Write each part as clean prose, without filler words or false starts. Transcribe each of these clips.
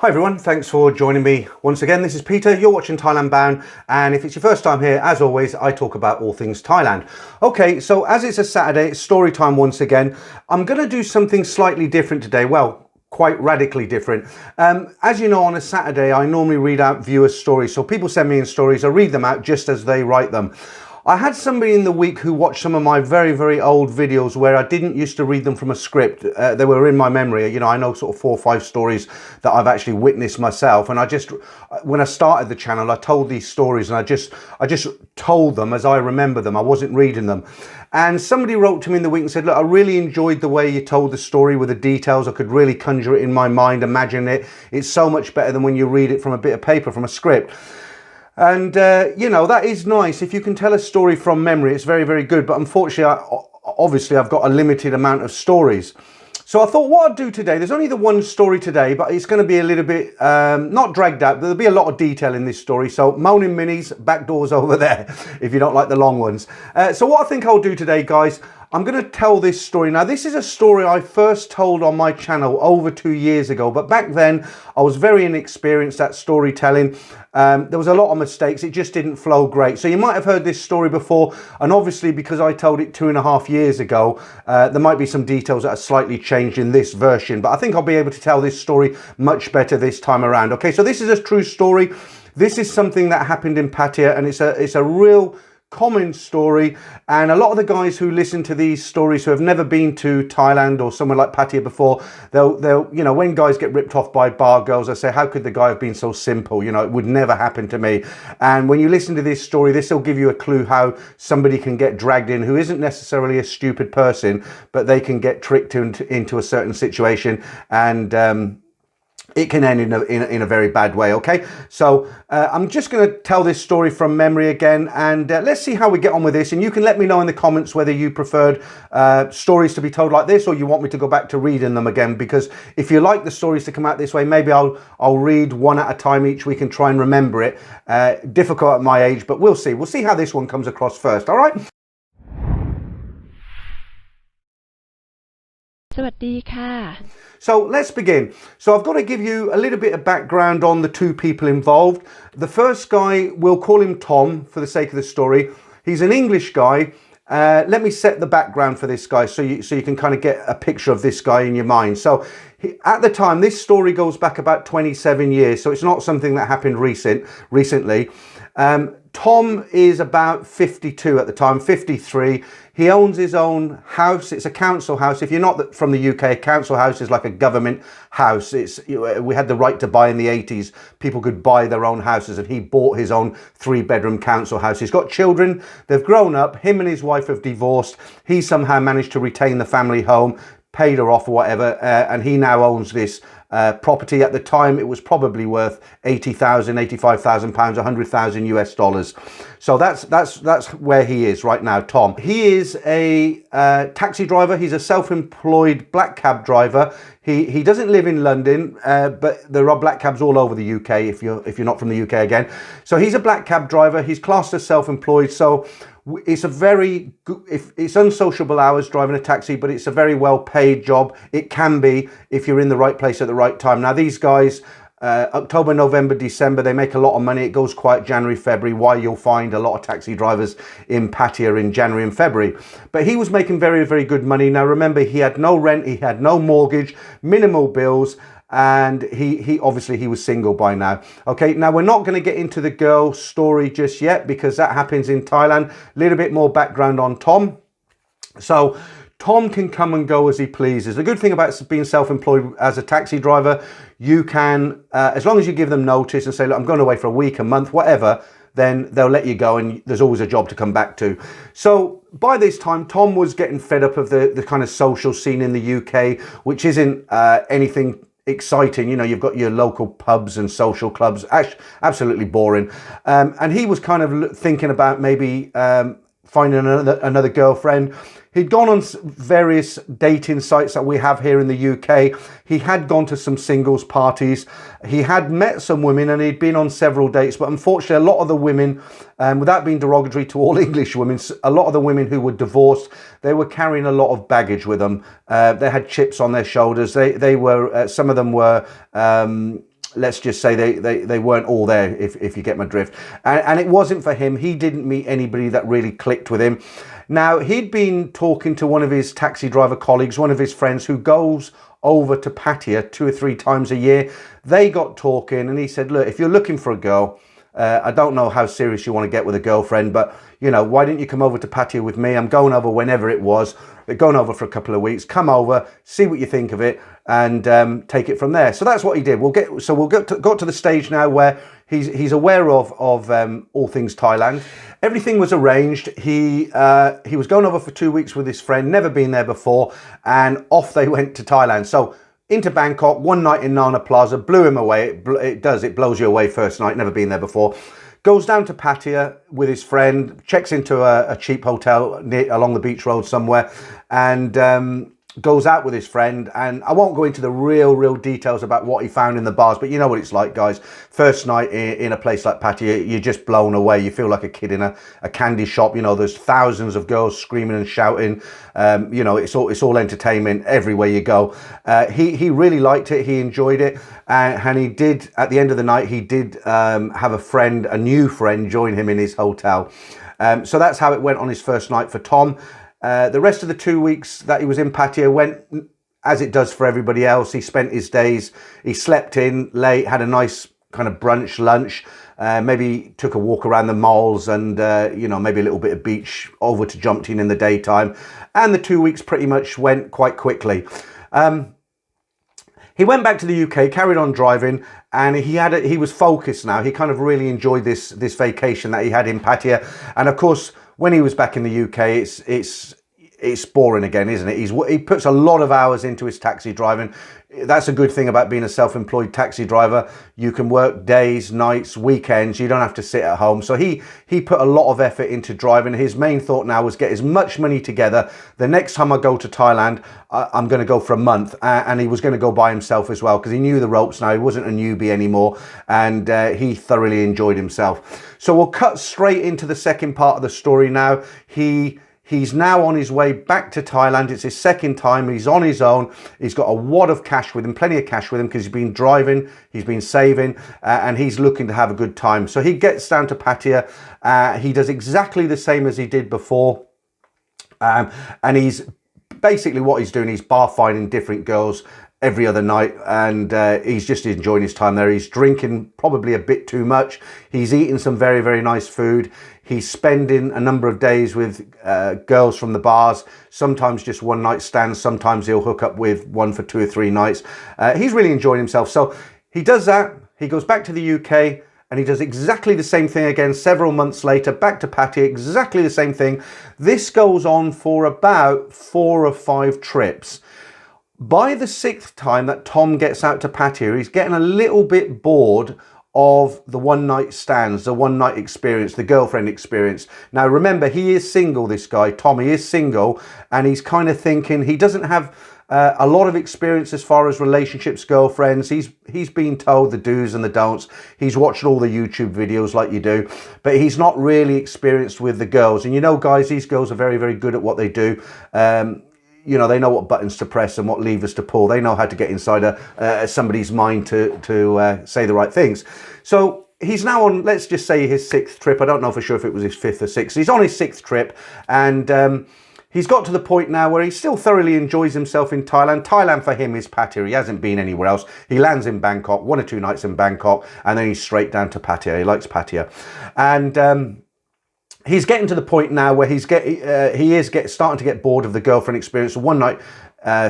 Hi everyone, thanks for joining me once again. This is Peter, you're watching Thailand Bound, and if it's your first time here, as always, I talk about all things Thailand. Okay, so as it's a Saturday, it's story time once again. I'm going to do something slightly different today, well, quite radically different. As you know, on a Saturday, I normally read out viewers' stories, so people send me in stories, I read them out just as they write them. I had somebody in the week who watched some of my very old videos where I didn't used to read them from a script. They were in my memory. You know, I know sort of 4 or 5 stories that I've actually witnessed myself. And when I started the channel, I told these stories and I just told them as I remember them. I wasn't reading them. And somebody wrote to me in the week and said, look, I really enjoyed the way you told the story with the details. I could really conjure it in my mind, imagine it. It's so much better than when you read it from a bit of paper, from a script. And, you know, that is nice. If you can tell a story from memory, it's very good. But unfortunately, obviously, I've got a limited amount of stories. So I thought what I'd do today, there's only the one story today, but it's going to be a little bit, not dragged out, but there'll be a lot of detail in this story. So moaning minis, back doors over there, if you don't like the long ones. So what I think I'll do today, guys, I'm going to tell this story. Now, this is a story I first told on my channel over 2 years ago, but back then I was very inexperienced at storytelling. There was a lot of mistakes. It just didn't flow great. So you might have heard this story before, and obviously because I told it 2.5 years ago, there might be some details that are slightly changed in this version, but I think I'll be able to tell this story much better this time around. Okay, so this is a true story. This is something that happened in Pattaya, and it's a real common story, and a lot of the guys who listen to these stories who have never been to Thailand or somewhere like Pattaya before, they'll you know, when guys get ripped off by bar girls, they say, how could the guy have been so simple? You know, it would never happen to me. And when you listen to this story, this will give you a clue how somebody can get dragged in who isn't necessarily a stupid person, but they can get tricked into a certain situation, and it can end in a very bad way. Okay, so I'm just going to tell this story from memory again, and let's see how we get on with this. And you can let me know in the comments whether you preferred stories to be told like this, or you want me to go back to reading them again. Because if you like the stories to come out this way, maybe I'll read one at a time each week and try and remember it. Difficult at my age, but we'll see. We'll see how this one comes across first. All right. สวัสดีค่ะ So let's begin. So I've got to give you a little bit of background on the 2 people involved. The first guy, we'll call him Tom for the sake of the story. He's an English guy. Let me set the background for this guy so you can kind of get a picture of this guy in your mind. So at the time, this story goes back about 27 years. So it's not something that happened recently. Tom is about 52 at the time, 53. He owns his own house. It's a council house. If you're not from the UK, a council house is like a government house. We had the right to buy in the 80s. People could buy their own houses, and he bought his own 3-bedroom council house. He's got children. They've grown up. Him and his wife have divorced. He somehow managed to retain the family home, paid her off or whatever, and he now owns this property. At the time, it was probably worth 80,000, 85,000 pounds, 100,000 US dollars. So that's where he is right now, Tom. He is a taxi driver. He's a self-employed black cab driver. He doesn't live in London, but there are black cabs all over the UK if you're not from the UK again. So he's a black cab driver. He's classed as self-employed. So it's a very good, it's unsociable hours driving a taxi, but it's a very well paid job. It can be if you're in the right place at the right time. Now these guys, October, November, December, they make a lot of money. It goes quiet January, February, why you'll find a lot of taxi drivers in Pattaya in January and February. But he was making very good money. Now remember, he had no rent, he had no mortgage, minimal bills, and he obviously he was single by now. Okay, now we're not going to get into the girl story just yet because that happens in Thailand. A little bit more background on Tom. So Tom can come and go as he pleases. The good thing about being self-employed as a taxi driver, you can, as long as you give them notice and say, look, I'm going away for a week, a month, whatever, then they'll let you go and there's always a job to come back to. So by this time, Tom was getting fed up of the kind of social scene in the UK, which isn't anything exciting. You know, you've got your local pubs and social clubs, absolutely boring. And he was kind of thinking about maybe finding another girlfriend. He'd gone on various dating sites that we have here in the UK. He had gone to some singles parties. He had met some women and he'd been on several dates. But unfortunately, a lot of the women, without being derogatory to all English women, a lot of the women who were divorced, they were carrying a lot of baggage with them. They had chips on their shoulders. They were, some of them were let's just say they weren't all there, if you get my drift. And it wasn't for him. He didn't meet anybody that really clicked with him. Now, he'd been talking to one of his taxi driver colleagues, one of his friends who goes over to Pattaya 2 or 3 times a year. They got talking and he said, look, if you're looking for a girl, I don't know how serious you want to get with a girlfriend, but, you know, why didn't you come over to Pattaya with me? I'm going over whenever it was. They're going over for a couple of weeks. Come over, see what you think of it, and take it from there. So that's what he did. We'll get to the stage now where he's aware of all things Thailand. Everything was arranged. He was going over for 2 weeks with his friend, never been there before, and off they went to Thailand. So into Bangkok, one night in Nana Plaza, blew him away. It blows you away first night, never been there before. Goes down to Pattaya with his friend, checks into a cheap hotel along the beach road somewhere, and goes out with his friend. And I won't go into the real details about what he found in the bars, but you know what it's like, guys. First night in a place like Pattaya, you're just blown away. You feel like a kid in a candy shop. You know, there's thousands of girls screaming and shouting. You know, it's all entertainment everywhere you go. He really liked it. He enjoyed it. And he did, at the end of the night, he did have a new friend join him in his hotel. So that's how it went on his first night for Tom. The rest of the 2 weeks that he was in Pattaya went as it does for everybody else. He spent his days, he slept in late, had a nice kind of brunch, lunch, maybe took a walk around the malls and, you know, maybe a little bit of beach, over to Jumpton in the daytime. And the 2 weeks pretty much went quite quickly. He went back to the UK, carried on driving, and he was focused now. He kind of really enjoyed this vacation that he had in Pattaya. And of course, when he was back in the UK, it's boring again, isn't it? He puts a lot of hours into his taxi driving. That's a good thing about being a self-employed taxi driver. You can work days, nights, weekends. You don't have to sit at home. So he put a lot of effort into driving. His main thought now was get as much money together. The next time I go to Thailand, I'm going to go for a month. And he was going to go by himself as well because he knew the ropes now. He wasn't a newbie anymore. And he thoroughly enjoyed himself. So we'll cut straight into the second part of the story now. He's now on his way back to Thailand. It's his second time. He's on his own. He's got a wad of cash with him, plenty of cash with him because he's been driving, he's been saving, and he's looking to have a good time. So he gets down to Pattaya. He does exactly the same as he did before. And he's basically what he's doing, he's bar finding different girls every other night, and he's just enjoying his time there. He's drinking probably a bit too much. He's eating some very nice food. He's spending a number of days with girls from the bars, sometimes just one night stands, sometimes he'll hook up with one for 2 or 3 nights. He's really enjoying himself. So he does that, he goes back to the UK, and he does exactly the same thing again several months later, back to Pattaya, exactly the same thing. This goes on for about 4 or 5 trips. By the 6th time that Tom gets out to Pattaya, he's getting a little bit bored of the one night stands, the one night experience, the girlfriend experience. Now remember, he is single, this guy, Tom, he is single, and he's kind of thinking he doesn't have a lot of experience as far as relationships, girlfriends. He's been told the do's and the don'ts. He's watched all the YouTube videos like you do, but he's not really experienced with the girls. And you know, guys, these girls are very good at what they do. You know, they know what buttons to press and what levers to pull. They know how to get inside somebody's mind to say the right things. So he's now on, let's just say, his 6th trip. I don't know for sure if it was his 5th or 6th. He's on his 6th trip, and he's got to the point now where he still thoroughly enjoys himself in Thailand. Thailand for him is Pattaya. He hasn't been anywhere else. He lands in Bangkok, 1 or 2 nights in Bangkok, and then he's straight down to Pattaya. He likes Pattaya. And he's getting to the point now where he is starting to get bored of the girlfriend experience, the one night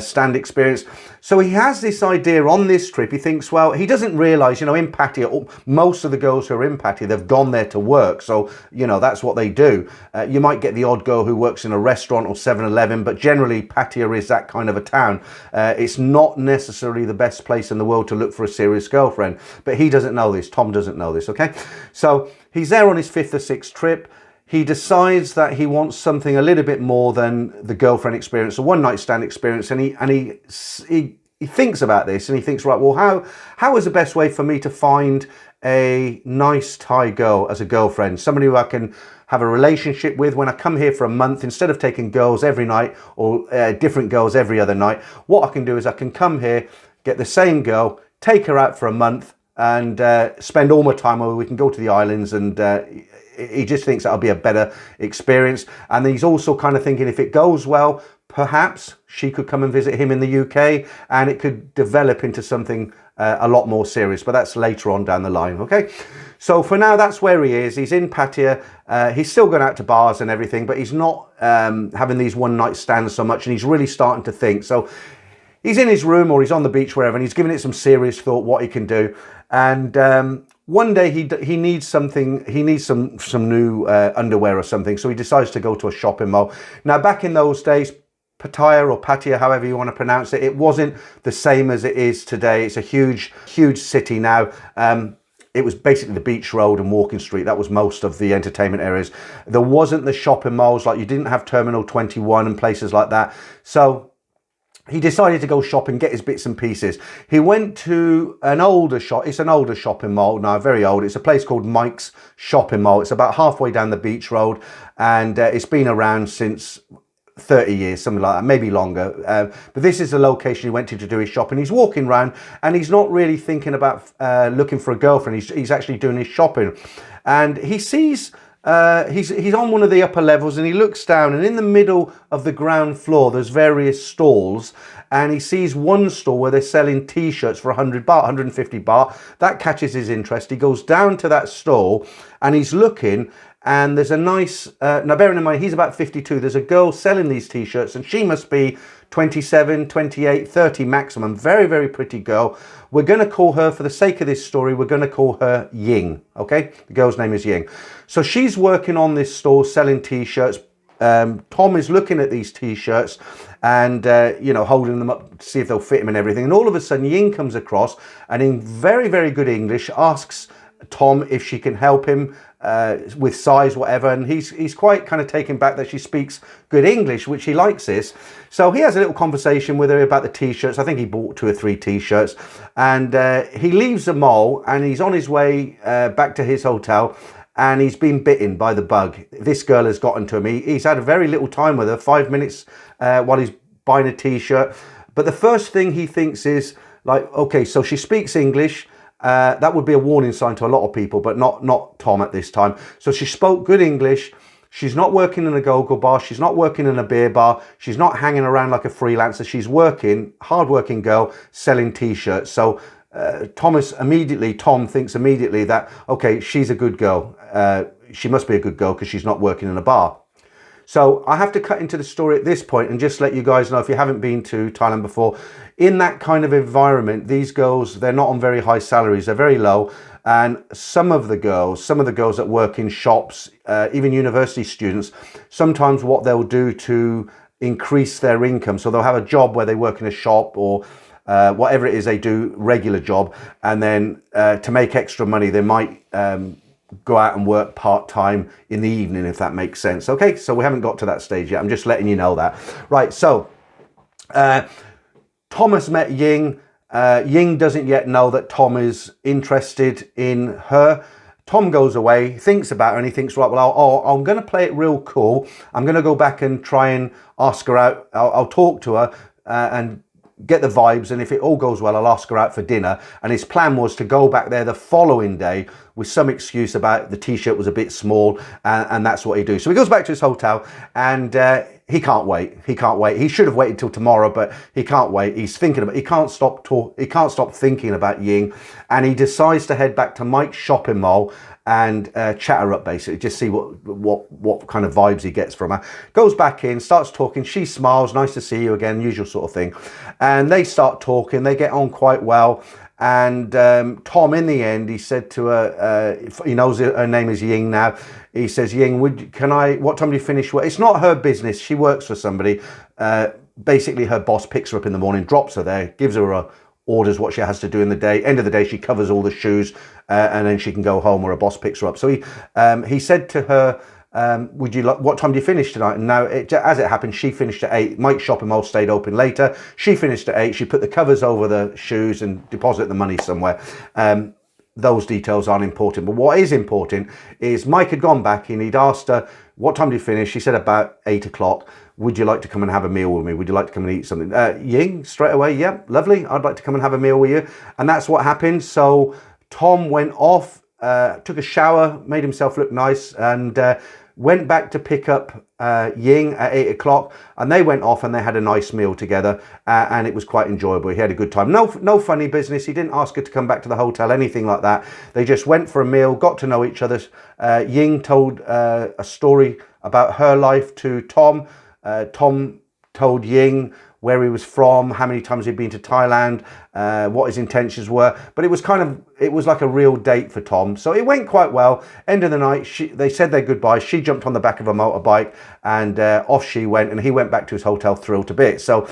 stand experience. So he has this idea on this trip. He thinks, well, he doesn't realize, you know, in Pattaya, most of the girls who are in Pattaya, they've gone there to work. So, you know, that's what they do. You might get the odd girl who works in a restaurant or 7-Eleven, but generally Pattaya is that kind of a town. It's not necessarily the best place in the world to look for a serious girlfriend, but he doesn't know this. Tom doesn't know this. Okay. So he's there on his 5th or 6th trip. He decides that he wants something a little bit more than the girlfriend experience, a one night stand experience. And he thinks about this, and he thinks, right, well, how is the best way for me to find a nice Thai girl as a girlfriend? Somebody who I can have a relationship with when I come here for a month, instead of taking girls every night or different girls every other night. What I can do is I can come here, get the same girl, take her out for a month, and spend all my time where we can go to the islands, and he just thinks that'll be a better experience. And he's also kind of thinking if it goes well, perhaps she could come and visit him in the UK and it could develop into something a lot more serious, but that's later on down the line. Okay, so for now, that's where he is. He's in Pattaya. He's still going out to bars and everything, but he's not having these one night stands so much, and he's really starting to think. So he's in his room or he's on the beach, wherever, and he's giving it some serious thought what he can do. And one day he needs something. He needs some new underwear or something. So he decides to go to a shopping mall. Now, back in those days, Pattaya or Pattaya, however you want to pronounce it, it wasn't the same as it is today. It's a huge city now. It was basically the beach road and walking street. That was most of the entertainment areas. There wasn't the shopping malls, like you didn't have Terminal 21 and places like that. So he decided to go shopping, get his bits and pieces. He went to an older shop. It's an older shopping mall now, very old. It's a place called Mike's Shopping Mall. It's about halfway down the beach road, and it's been around since 30 years, something like that, maybe longer. But this is the location he went to do his shopping. He's walking around and he's not really thinking about looking for a girlfriend. He's actually doing his shopping, and he sees he's on one of the upper levels, and he looks down, and in the middle of the ground floor there's various stalls, and he sees one stall where they're selling t-shirts for 100 baht, 150 baht. That catches his interest. He goes down to that stall and he's looking, and there's a nice, now bearing in mind he's about 52, there's a girl selling these t-shirts, and she must be 27, 28, 30 maximum. Very, very pretty girl. We're going to call her, for the sake of this story, we're going to call her Ying, okay? The girl's name is Ying. So she's working on this store selling t-shirts. Tom is looking at these t-shirts and, you know, holding them up to see if they'll fit him and everything. And all of a sudden, Ying comes across and in very, very good English asks Tom if she can help him with size, whatever, and he's quite kind of taken back that she speaks good English, which he likes this. So he has a little conversation with her about the t-shirts. I think he bought 2 or 3 t-shirts, and he leaves the mall and he's on his way back to his hotel, and he's been bitten by the bug. This girl has gotten to him. He's had a very little time with her, 5 minutes while he's buying a t-shirt. But the first thing he thinks is like, okay, so she speaks English. That would be a warning sign to a lot of people, but not Tom at this time. So she spoke good English. She's not working in a go-go bar. She's not working in a beer bar. She's not hanging around like a freelancer. She's working, hard-working girl, selling t-shirts. So Tom thinks immediately that, okay, she's a good girl. She must be a good girl because she's not working in a bar. So I have to cut into the story at this point and just let you guys know, if you haven't been to Thailand before, in that kind of environment, these girls, they're not on very high salaries, they're very low. And some of the girls that work in shops, even university students, sometimes what they'll do to increase their income, so they'll have a job where they work in a shop or whatever it is they do, regular job, and then to make extra money, they might go out and work part-time in the evening, if that makes sense. Okay, so we haven't got to that stage yet. I'm just letting you know that. Right, so Thomas met Ying. Ying doesn't yet know that Tom is interested in her. Tom goes away, thinks about her, and he thinks, right, well, I'm going to play it real cool. I'm going to go back and try and ask her out. I'll talk to her and get the vibes, and if it all goes well, I'll ask her out for dinner. And his plan was to go back there the following day with some excuse about the t-shirt was a bit small, and that's what he do. So he goes back to his hotel, and he can't wait. He should have waited till tomorrow, but he can't wait. He's thinking about, he can't stop thinking about Ying, and he decides to head back to Mike's Shopping Mall and chat her up, basically, just see what kind of vibes he gets from her. Goes back in, starts talking. She smiles, nice to see you again, usual sort of thing. And they start talking. They get on quite well. And Tom, in the end, he said to her, he knows her name is Ying now. He says, Ying, what time do you finish work? It's not her business. She works for somebody. Basically, her boss picks her up in the morning, drops her there, gives her orders what she has to do in the day. End of the day, she covers all the shoes, and then she can go home, or her boss picks her up. So he said to her, what time do you finish tonight? And now, as it happened, she finished at 8. Mike's Shopping Mall stayed open later. She finished at 8. She put the covers over the shoes and deposited the money somewhere. Those details aren't important. But what is important is Mike had gone back and he'd asked her, what time do you finish? She said about 8 o'clock. Would you like to come and have a meal with me? Would you like to come and eat something? Ying, straight away, yeah, lovely. I'd like to come and have a meal with you. And that's what happened. So Tom went off, took a shower, made himself look nice, and went back to pick up Ying at 8 o'clock, and they went off and they had a nice meal together, and it was quite enjoyable. He had a good time. No funny business. He didn't ask her to come back to the hotel, anything like that. They just went for a meal, got to know each other. Ying told a story about her life to Tom. Tom told Ying where he was from, how many times he'd been to Thailand, what his intentions were. But it was like a real date for Tom. So it went quite well. End of the night, they said their goodbyes. She jumped on the back of a motorbike and off she went, and he went back to his hotel thrilled to bits. So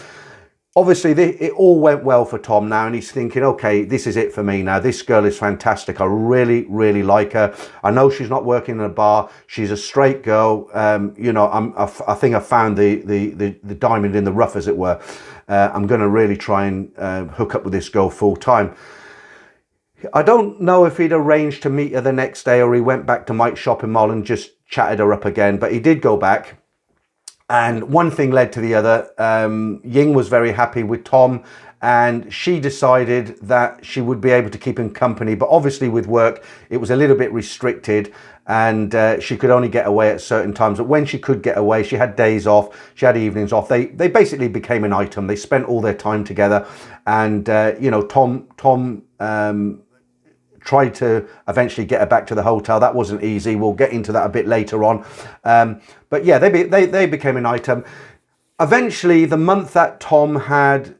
obviously, it all went well for Tom now, and he's thinking, okay, this is it for me now. This girl is fantastic. I really, really like her. I know she's not working in a bar. She's a straight girl. You know, I think I found the diamond in the rough, as it were. I'm going to really try and hook up with this girl full time. I don't know if he'd arranged to meet her the next day, or he went back to Mike's shopping mall and just chatted her up again, but he did go back. And one thing led to the other. Ying was very happy with Tom, and she decided that she would be able to keep him company. But obviously with work, it was a little bit restricted, and she could only get away at certain times. But when she could get away, she had days off, she had evenings off. They basically became an item. They spent all their time together. And, you know, Tom tried to eventually get her back to the hotel. That wasn't easy. We'll get into that a bit later on. But yeah, they became an item. Eventually, the month that Tom had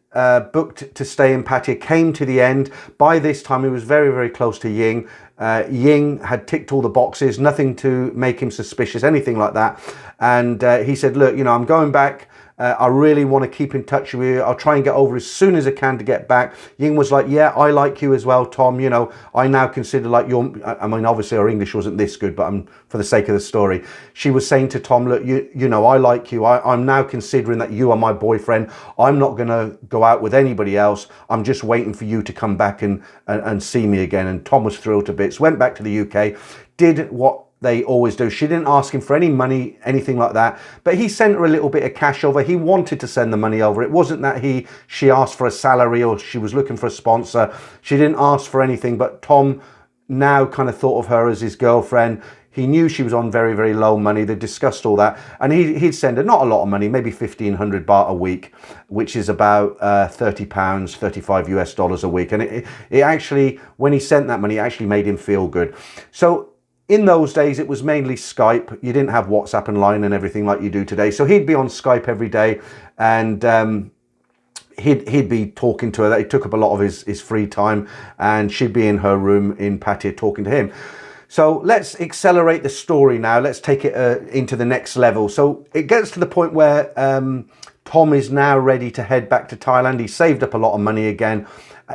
booked to stay in Pattaya came to the end. By this time, he was very, very close to Ying. Ying had ticked all the boxes, nothing to make him suspicious, anything like that. And he said, look, you know, I'm going back. I really want to keep in touch with you. I'll try and get over as soon as I can to get back. Ying was like, yeah, I like you as well, Tom. You know, I now consider like I mean, obviously her English wasn't this good, but for the sake of the story, she was saying to Tom, look, you know, I like you. I'm now considering that you are my boyfriend. I'm not going to go out with anybody else. I'm just waiting for you to come back and see me again. And Tom was thrilled to bits, went back to the UK, did what they always do. She didn't ask him for any money, anything like that, but he sent her a little bit of cash over. He wanted to send the money over. It wasn't that she asked for a salary or she was looking for a sponsor. She didn't ask for anything, but Tom now kind of thought of her as his girlfriend. He knew she was on very, very low money. They discussed all that, and he'd send her not a lot of money, maybe 1,500 baht a week, which is about £30, 35 US dollars a week. And it actually, when he sent that money, it actually made him feel good. So in those days, it was mainly Skype. You didn't have WhatsApp and Line and everything like you do today. So he'd be on Skype every day, and he'd be talking to her. It took up a lot of his free time, and she'd be in her room in Pattaya talking to him. So let's accelerate the story now. Let's take it into the next level. So it gets to the point where Tom is now ready to head back to Thailand. He's saved up a lot of money again.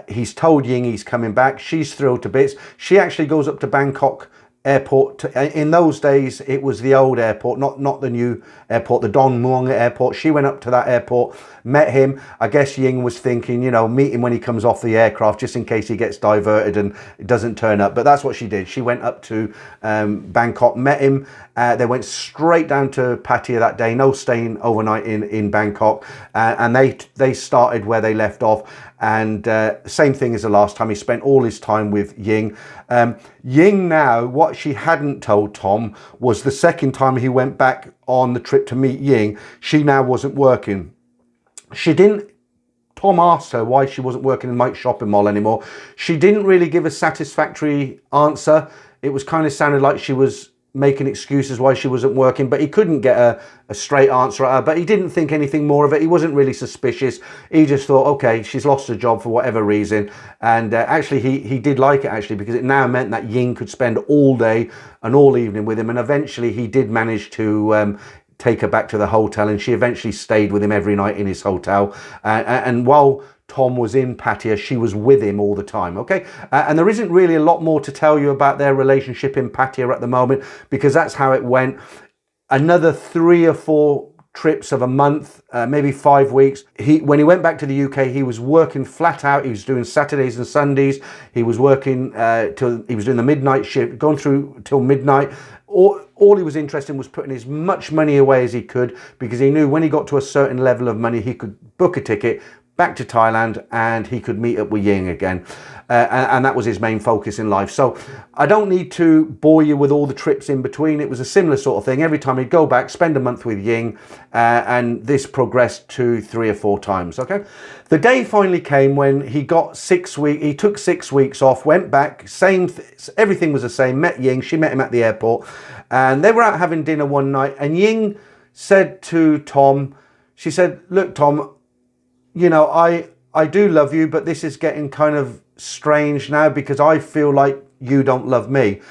He's told Ying he's coming back. She's thrilled to bits. She actually goes up to Bangkok airport. In those days, it was the old airport, not the new airport, the Don Muang airport. She went up to that airport, met him. I guess Ying was thinking, you know, meet him when he comes off the aircraft, just in case he gets diverted and it doesn't turn up. But that's what she did. She went up to Bangkok, met him. They went straight down to Pattaya that day, no staying overnight in Bangkok. And they started where they left off. And same thing as the last time. He spent all his time with Ying. Ying now, what she hadn't told Tom was the second time he went back on the trip to meet Ying, she now wasn't working. Tom asked her why she wasn't working in Mike's shopping mall anymore. She didn't really give a satisfactory answer. It was kind of sounded like she was making excuses why she wasn't working, but he couldn't get a straight answer at her. But he didn't think anything more of it. He wasn't really suspicious. He just thought, okay, she's lost her job for whatever reason. And actually he did like it, actually, because it now meant that Ying could spend all day and all evening with him. And eventually he did manage to take her back to the hotel, and she eventually stayed with him every night in his hotel. And while Tom was in Pattaya, she was with him all the time, okay? And there isn't really a lot more to tell you about their relationship in Pattaya at the moment, because that's how it went. Another 3 or 4 trips of a month, maybe 5 weeks. When he went back to the UK, he was working flat out. He was doing Saturdays and Sundays. He was working he was doing the midnight shift, going through till midnight. All he was interested in was putting as much money away as he could, because he knew when he got to a certain level of money, he could book a ticket, back to Thailand, and he could meet up with Ying again. And that was his main focus in life. So I don't need to bore you with all the trips in between. It was a similar sort of thing. Every time he'd go back, spend a month with Ying, and this progressed to 3 or 4 times, okay? The day finally came when he got 6 weeks, he took 6 weeks off, went back, everything was the same, met Ying, she met him at the airport, and they were out having dinner one night, and Ying said to Tom, she said, look, Tom, you know, I do love you, but this is getting kind of strange now because I feel like you don't love me.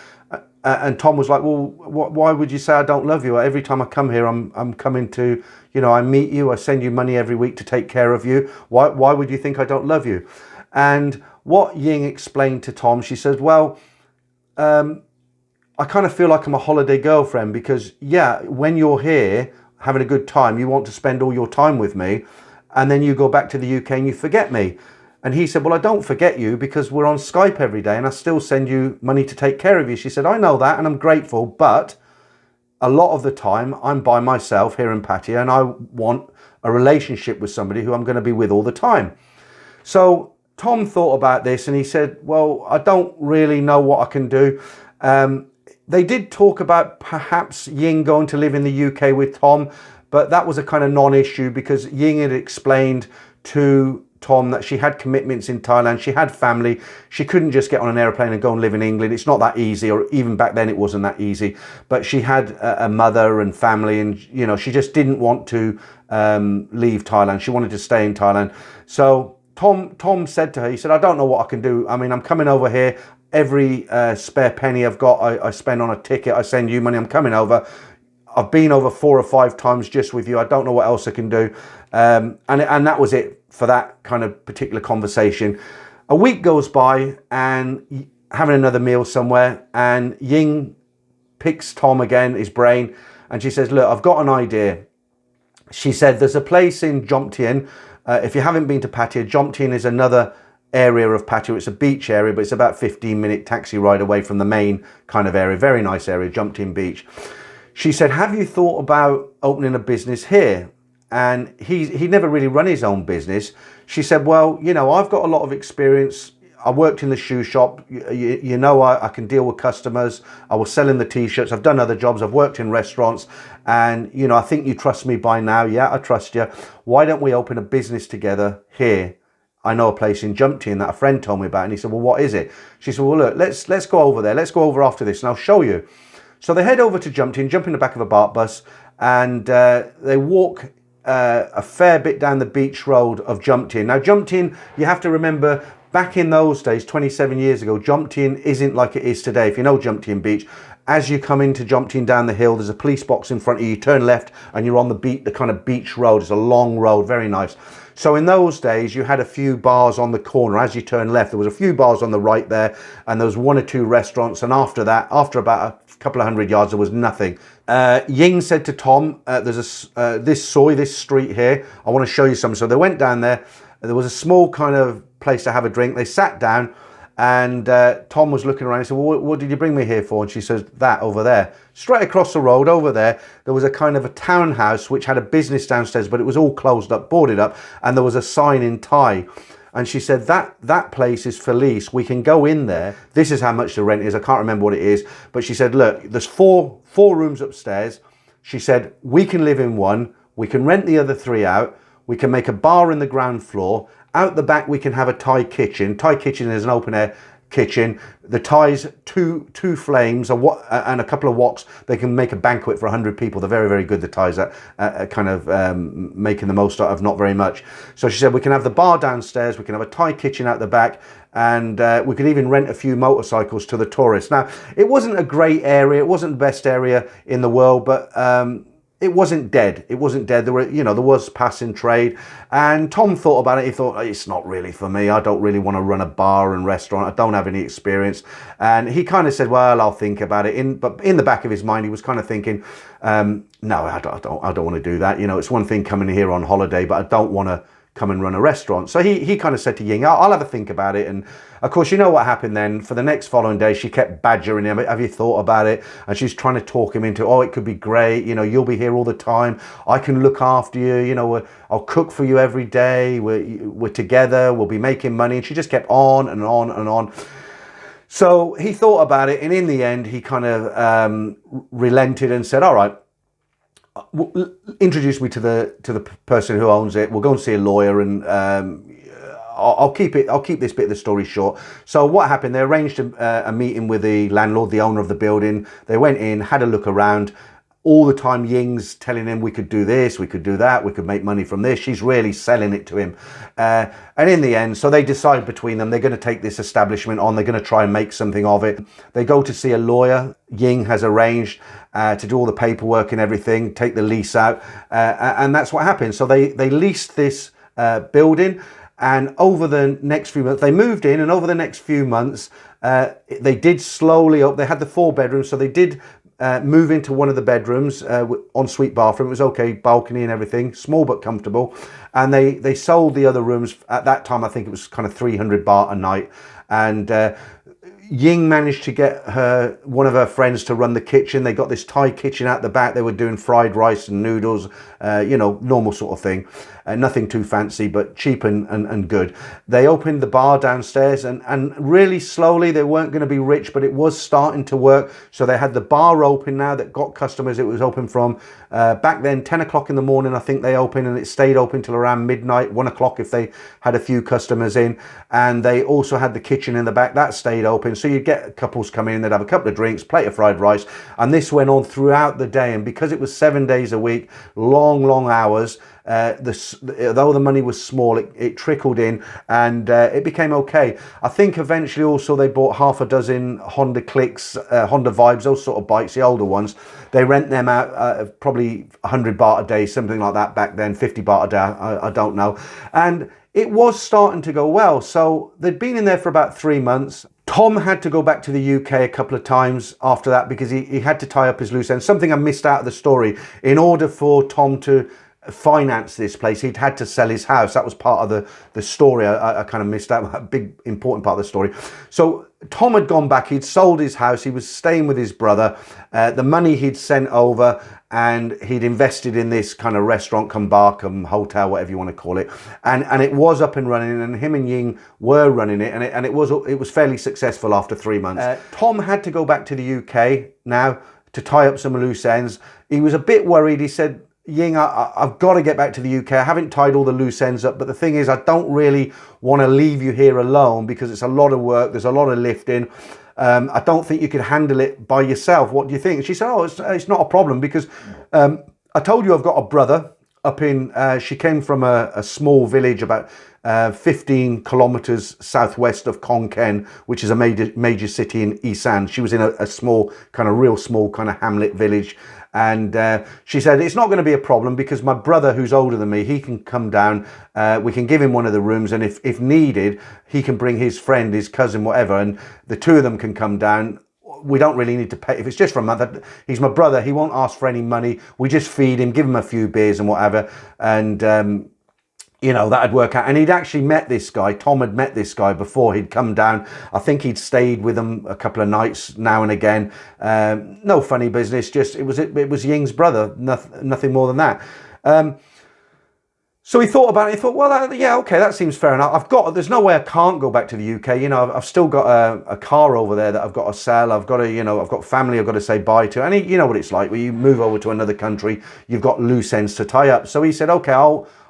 And Tom was like, well, why would you say I don't love you? Every time I come here, I'm coming to, you know, I meet you, I send you money every week to take care of you. Why would you think I don't love you? And what Ying explained to Tom, she said, well, I kind of feel like I'm a holiday girlfriend because, yeah, when you're here having a good time, you want to spend all your time with me, and then you go back to the UK and you forget me. And he said, well, I don't forget you because we're on Skype every day and I still send you money to take care of you. She said, I know that and I'm grateful, but a lot of the time I'm by myself here in Pattaya and I want a relationship with somebody who I'm going to be with all the time. So Tom thought about this and he said, well, I don't really know what I can do. They did talk about perhaps Ying going to live in the UK with Tom, but that was a kind of non-issue because Ying had explained to Tom that she had commitments in Thailand, she had family, she couldn't just get on an airplane and go and live in England. It's not that easy, or even back then it wasn't that easy, but she had a mother and family, and you know, she just didn't want to leave Thailand. She wanted to stay in Thailand. So Tom said to her, he said, I don't know what I can do. I mean, I'm coming over here, every spare penny I've got I spend on a ticket, I send you money, I'm coming over. I've been over 4 or 5 times just with you. I don't know what else I can do. And that was it for that kind of particular conversation. A week goes by and having another meal somewhere, and Ying picks Tom again, his brain, and she says, look, I've got an idea. She said, there's a place in Jomtien. If you haven't been to Pattaya, Jomtien is another area of Pattaya. It's a beach area, but it's about 15-minute taxi ride away from the main kind of area. Very nice area, Jomtien Beach. She said, have you thought about opening a business here? And he never really run his own business. She said, well, you know, I've got a lot of experience. I worked in the shoe shop. You know, I can deal with customers. I was selling the T-shirts. I've done other jobs. I've worked in restaurants. And, you know, I think you trust me by now. Yeah, I trust you. Why don't we open a business together here? I know a place in Jomtien that a friend told me about. And he said, well, what is it? She said, well, look, let's go over there. Let's go over after this and I'll show you. So they head over to Jomtien, jump in the back of a BART bus, and they walk a fair bit down the beach road of Jomtien. Now, Jomtien, you have to remember, back in those days, 27 years ago, Jomtien isn't like it is today. If you know Jomtien Beach, as you come into Jomtien down the hill, there's a police box in front of you. You turn left, and you're on the kind of beach road. It's a long road, very nice. So in those days, you had a few bars on the corner. As you turn left, there was a few bars on the right there, and there was 1 or 2 restaurants. And after that, after about a couple of 100 yards, there was nothing. Ying said to Tom, there's this street here. I want to show you something. So they went down there. There was a small kind of place to have a drink. They sat down, and Tom was looking around. He said, well, what did you bring me here for? And she says, that over there. Straight across the road over there, there was a kind of a townhouse which had a business downstairs, but it was all closed up, boarded up, and there was a sign in Thai. And she said, that place is for lease. We can go in there. This is how much the rent is. I can't remember what it is. But she said, look, there's four rooms upstairs. She said, we can live in one. We can rent the other 3 out. We can make a bar in the ground floor. Out the back, we can have a Thai kitchen. Thai kitchen is an open air kitchen. The Thais, two flames and a couple of woks. They can make a banquet for 100 people. They're very, very good, the Thais, at kind of making the most out of not very much. So she said, we can have the bar downstairs. We can have a Thai kitchen out the back. And we could even rent a few motorcycles to the tourists. Now, it wasn't a great area. It wasn't the best area in the world, but it wasn't dead. It wasn't dead. There was passing trade. And Tom thought about it. He thought, it's not really for me. I don't really want to run a bar and restaurant. I don't have any experience. And he kind of said, well, I'll think about it. But in the back of his mind, he was kind of thinking, no, I don't want to do that. You know, it's one thing coming here on holiday, but I don't want to come and run a restaurant. So he kind of said to Ying, I'll have a think about it. And of course, you know what happened then. For the next following day, she kept badgering him. Have you thought about it? And she's trying to talk him into, oh, it could be great. You know, you'll be here all the time. I can look after you. You know, I'll cook for you every day. We're together. We'll be making money. And she just kept on and on and on. So he thought about it. And in the end, he kind of relented and said, all right, introduce me to the person who owns it. We'll go and see a lawyer, and I'll keep this bit of the story short. So what happened? They arranged a meeting with the landlord, the owner of the building. They went in, had a look around. All the time, Ying's telling him we could do this, we could do that, we could make money from this. She's really selling it to him. And in the end, so they decide between them, they're going to take this establishment on. They're going to try and make something of it. They go to see a lawyer. Ying has arranged to do all the paperwork and everything, take the lease out. And that's what happened. So they leased this building. And over the next few months, they moved in. And over the next few months, they did slowly up. They had the 4 bedrooms. So they did move into one of the bedrooms, ensuite bathroom. It was okay, balcony and everything, small but comfortable. And they sold the other rooms. At that time, I think it was kind of 300 baht a night. And Ying managed to get one of her friends to run the kitchen. They got this Thai kitchen out the back. They were doing fried rice and noodles, you know, normal sort of thing. Nothing too fancy, but cheap and good. They opened the bar downstairs, and really slowly, they weren't going to be rich, but it was starting to work. So they had the bar open now that got customers. It was open from back then 10 o'clock in the morning, I think they opened, and it stayed open till around midnight, 1 o'clock if they had a few customers in. And they also had the kitchen in the back that stayed open. So you'd get couples come in, they'd have a couple of drinks, plate of fried rice, and this went on throughout the day. And because it was 7 days a week, long hours, though the money was small, it trickled in, and it became okay. I think eventually also they bought half a dozen Honda Clicks, Honda Vibes, those sort of bikes, the older ones. They rent them out probably 100 baht a day, something like that back then, 50 baht a day, I don't know. And it was starting to go well. So they'd been in there for about 3 months. Tom had to go back to the UK a couple of times after that because he had to tie up his loose ends. Something I missed out of the story. In order for Tom to finance this place, he'd had to sell his house. That was part of the story. I kind of missed out, a big important part of the story. So Tom had gone back, he'd sold his house, he was staying with his brother. The money he'd sent over, and he'd invested in this kind of restaurant come bar come hotel, whatever you want to call it, and it was up and running, and him and Ying were running it, and it was fairly successful after 3 months. Tom had to go back to the UK now to tie up some loose ends. He was a bit worried. He said, Ying, I've got to get back to the UK. I haven't tied all the loose ends up, but the thing is, I don't really want to leave you here alone because it's a lot of work. There's a lot of lifting. I don't think you could handle it by yourself. What do you think? And she said, oh, it's not a problem because I told you I've got a brother up in, she came from a small village about 15 kilometers southwest of Khon Kaen, which is a major city in Isan. She was in a small, kind of real small kind of hamlet village. And she said, it's not going to be a problem because my brother, who's older than me, he can come down. We can give him one of the rooms. And if needed, he can bring his friend, his cousin, whatever. And the two of them can come down. We don't really need to pay. If it's just for a month, he's my brother. He won't ask for any money. We just feed him, give him a few beers and whatever. And, you know, that'd work out. And he'd actually met this guy. Tom had met this guy before. He'd come down. I think he'd stayed with him a couple of nights now and again. No funny business. Just it was Ying's brother. Nothing more than that. So he thought about it. He thought, well, yeah, okay, that seems fair enough. There's no way I can't go back to the UK. You know, I've still got a car over there that I've got to sell. I've got I've got family I've got to say bye to. And you know what it's like when you move over to another country. You've got loose ends to tie up. So he said, okay,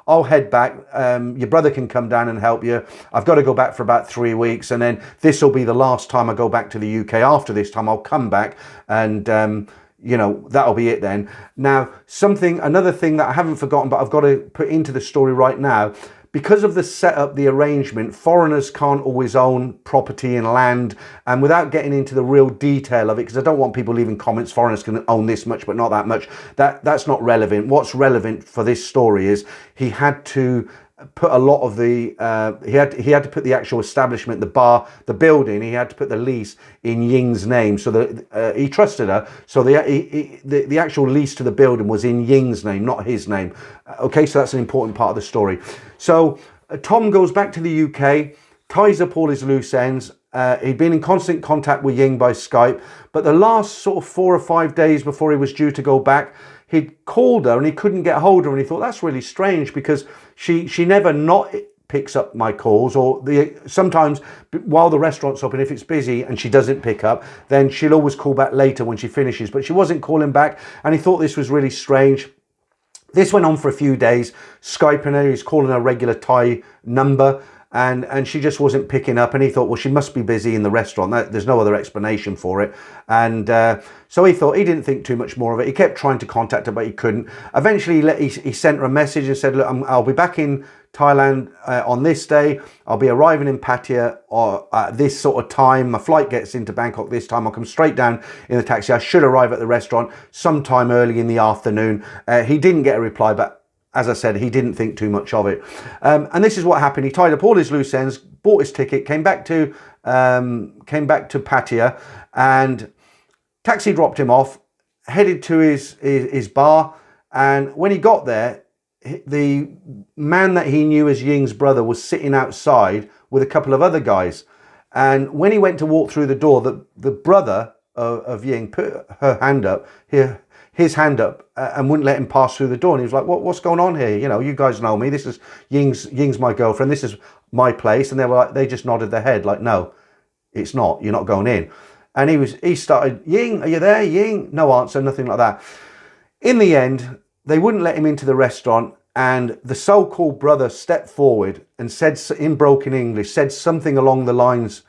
I'll head back. Your brother can come down and help you. I've got to go back for about 3 weeks, and then this will be the last time I go back to the UK. After this time, I'll come back, and you know, that'll be it then. Now, another thing that I haven't forgotten, but I've got to put into the story right now. Because of the setup, the arrangement, foreigners can't always own property and land. And without getting into the real detail of it, because I don't want people leaving comments, foreigners can own this much, but not that much. That's not relevant. What's relevant for this story is he had to put a lot of the he had to put the actual establishment, the bar, the building. He had to put the lease in Ying's name, so that he trusted her. So the actual lease to the building was in Ying's name, not his name. Okay, so that's an important part of the story. So Tom goes back to the UK, ties up all his loose ends. He'd been in constant contact with Ying by Skype, but the last sort of 4 or 5 days before he was due to go back, he'd called her and he couldn't get hold of her, and he thought that's really strange because she never not picks up my calls, or sometimes while the restaurant's open, if it's busy and she doesn't pick up, then she'll always call back later when she finishes, but she wasn't calling back, and he thought this was really strange. This went on for a few days, Skyping her, he's calling her regular Thai number, and she just wasn't picking up, and he thought, well, she must be busy in the restaurant. There's no other explanation for it. And so he thought, he didn't think too much more of it. He kept trying to contact her, but he couldn't. Eventually, he sent her a message and said, look, I'll be back in Thailand on this day. I'll be arriving in Pattaya at this sort of time. My flight gets into Bangkok this time. I'll come straight down in the taxi. I should arrive at the restaurant sometime early in the afternoon. He didn't get a reply, but as I said, he didn't think too much of it. And this is what happened. He tied up all his loose ends, bought his ticket, came back to Pattaya, and taxi dropped him off, headed to his bar. And when he got there, the man that he knew as Ying's brother was sitting outside with a couple of other guys. And when he went to walk through the door, the brother of Ying put his hand up and wouldn't let him pass through the door. And he was like, what's going on here? You know, you guys know me. This is Ying's my girlfriend. This is my place. And they just nodded their head like, no, it's not. You're not going in. And he started, Ying, are you there? Ying? No answer, nothing like that. In the end, they wouldn't let him into the restaurant. And the so-called brother stepped forward and said in broken English, said something along the lines,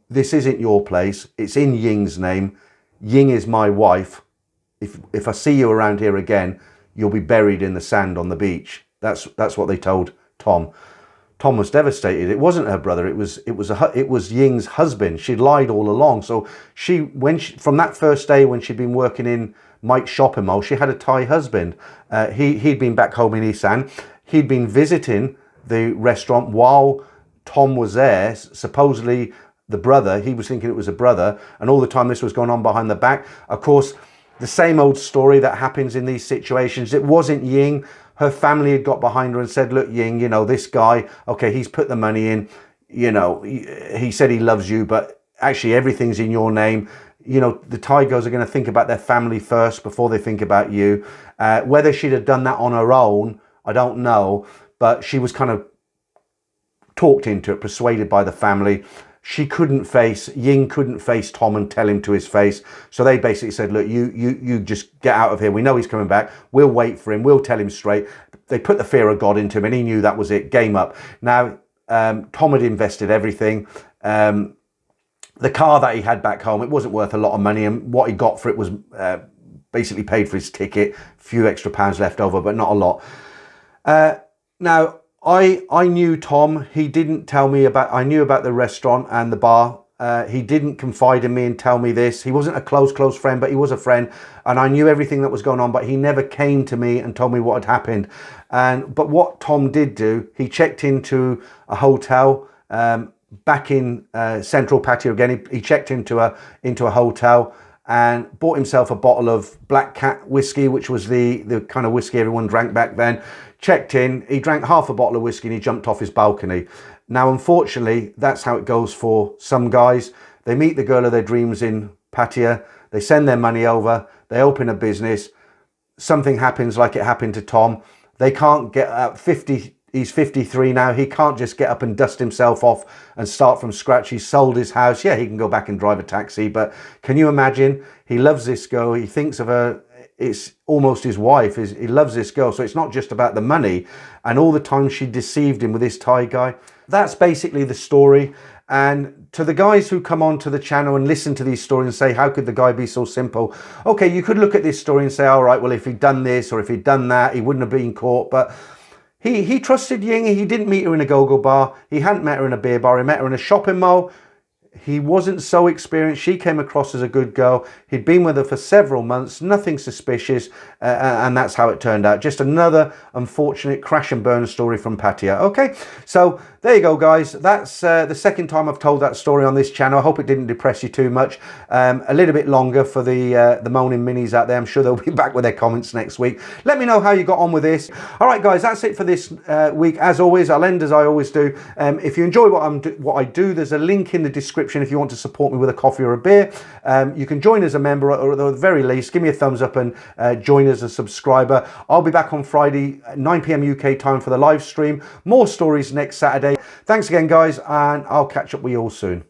this isn't your place. It's in Ying's name. Ying is my wife. If I see you around here again, you'll be buried in the sand on the beach. That's what they told Tom. Tom was devastated. It wasn't her brother. It was Ying's husband. She'd lied all along. So from that first day when she'd been working in Mike's shopping mall, she had a Thai husband. He'd been back home in Isan. He'd been visiting the restaurant while Tom was there. Supposedly the brother. He was thinking it was a brother, and all the time this was going on behind the back. Of course, the same old story that happens in these situations. It wasn't Ying. Her family had got behind her and said, look, Ying, you know, this guy, okay, he's put the money in, you know, he said he loves you, but actually everything's in your name. You know, the Thai girls are going to think about their family first before they think about you. Whether she'd have done that on her own, I don't know, but she was kind of talked into it, persuaded by the family. Ying couldn't face Tom and tell him to his face. So they basically said, look, you just get out of here. We know he's coming back. We'll wait for him. We'll tell him straight. They put the fear of God into him, and he knew that was it. Game up. Now, Tom had invested everything. The car that he had back home, it wasn't worth a lot of money. And what he got for it was basically paid for his ticket. A few extra pounds left over, but not a lot. Now, I knew Tom. He didn't tell me I knew about the restaurant and the bar. He didn't confide in me and tell me this. He wasn't a close friend, but he was a friend. And I knew everything that was going on, but he never came to me and told me what had happened. But what Tom did do, he checked into a hotel back in central Pattaya again. He checked into a hotel and bought himself a bottle of Black Cat whiskey, which was the kind of whiskey everyone drank back then. Checked in, he drank half a bottle of whiskey and he jumped off his balcony. Now, unfortunately, that's how it goes for some guys. They meet the girl of their dreams in Pattaya, they send their money over, they open a business, something happens like it happened to Tom. They can't get up 50, he's 53 now, he can't just get up and dust himself off and start from scratch. He's sold his house. Yeah, he can go back and drive a taxi, but can you imagine? He loves this girl, he thinks of her, it's almost his wife. He loves this girl. So it's not just about the money and all the time she deceived him with this Thai guy. That's basically the story. And to the guys who come onto the channel and listen to these stories and say, how could the guy be so simple? Okay, you could look at this story and say, all right, well, if he'd done this or if he'd done that, he wouldn't have been caught. But he trusted Ying. He didn't meet her in a go-go bar. He hadn't met her in a beer bar. He met her in a shopping mall. He wasn't so experienced. She came across as a good girl. He'd been with her for several months, nothing suspicious, and that's how it turned out. Just another unfortunate crash and burn story from Pattaya. Okay, so there you go, guys. That's the second time I've told that story on this channel. I hope it didn't depress you too much. A little bit longer for the moaning minis out there. I'm sure they'll be back with their comments next week. Let me know how you got on with this. All right, guys, that's it for this week. As always, I'll end as I always do. If you enjoy what I do, there's a link in the description if you want to support me with a coffee or a beer. You can join as a member, or at the very least, give me a thumbs up and join as a subscriber. I'll be back on Friday, 9 p.m. UK time for the live stream. More stories next Saturday. Thanks again, guys, and I'll catch up with you all soon.